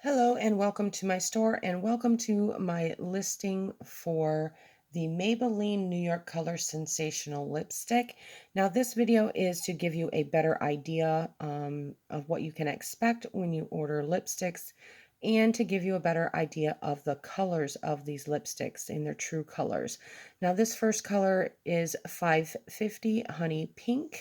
Hello and welcome to my store and welcome to my listing for the Maybelline New York Color Sensational lipstick. Now this video is to give you a better idea of what you can expect when you order lipsticks and to give you a better idea of the colors of these lipsticks and their true colors. Now this first color is 550 Honey Pink.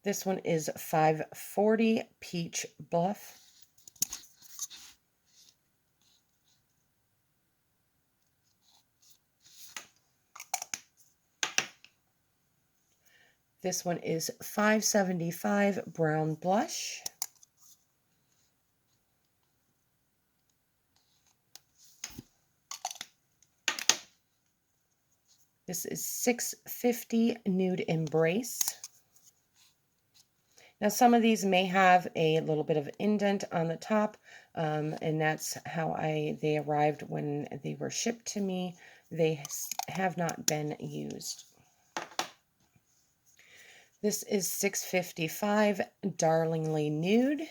This one is 540 Peach Bluff. This one is 575 Brown Blush. This is 650 Nude Embrace. Now some of these may have a little bit of indent on the top, and that's how they arrived when they were shipped to me. They have not been used. This is 655 Daringly Nude.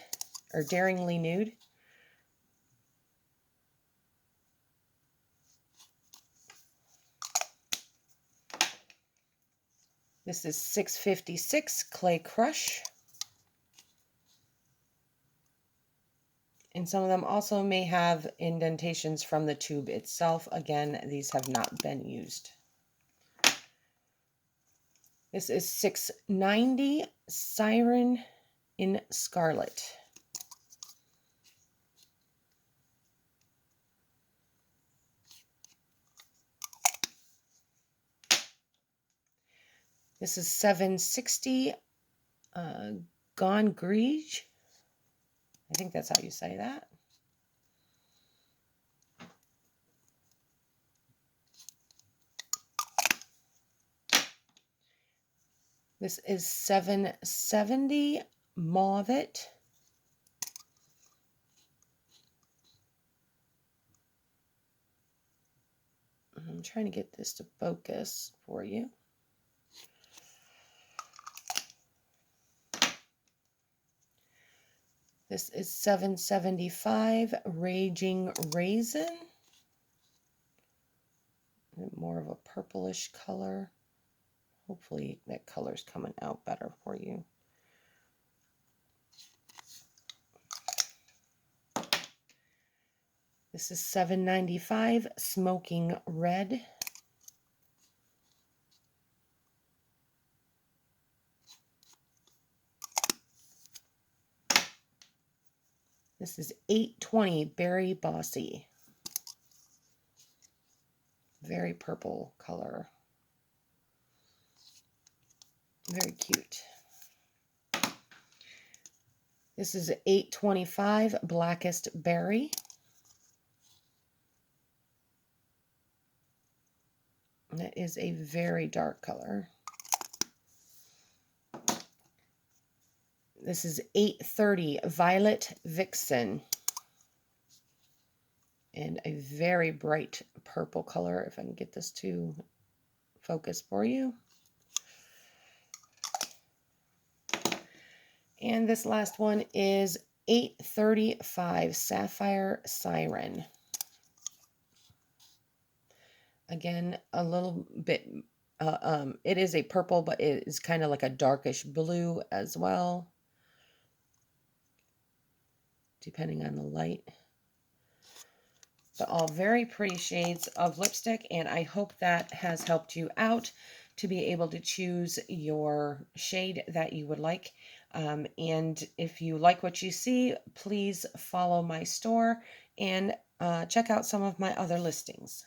This is 656 Clay Crush. And some of them also may have indentations from the tube itself. Again, these have not been used. This is 690 Siren in Scarlet. This is 760 Gone Grige. I think that's how you say that. This is 770 Mauvet. I'm trying to get this to focus for you. This is 775 Raging Raisin. More of a purplish color. Hopefully that color's coming out better for you. This is 795 Smoking Red. This is 820 Berry Bossy. Very purple color. Very cute. This is 825 Blackest Berry. That is a very dark color. This is 830 Violet Vixen. And a very bright purple color, if I can get this to focus for you. And this last one is 835 Sapphire Siren. Again, a little bit, it is a purple, but it is kind of like a darkish blue as well, depending on the light. But all very pretty shades of lipstick, and I hope that has helped you out to be able to choose your shade that you would like. And if you like what you see, please follow my store and check out some of my other listings.